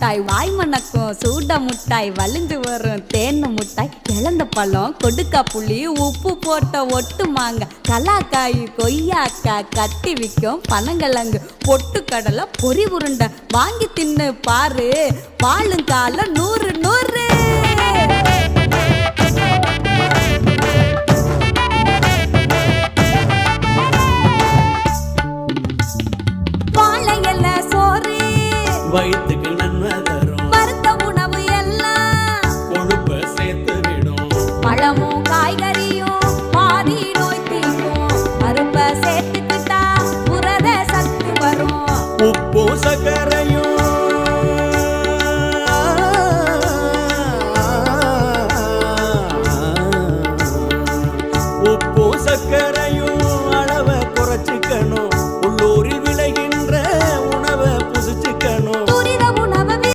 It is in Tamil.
முட்டாய், வாய் மணக்கும் சூட முட்டாய், வலிந்து வரும் தேன் முட்டாய், இழந்த பழம், கொடுக்கா புளி, உப்பு போட்ட ஒட்டு மாங்க, கலாக்காய், கொய்யாக்காய், கட்டி விற்கும் பனங்கிழங்கு, பொட்டு கடலை, பொறி உருண்டை, வாங்கி தின்னு பாரு, வாழுங்கால 100 100. வயிற்று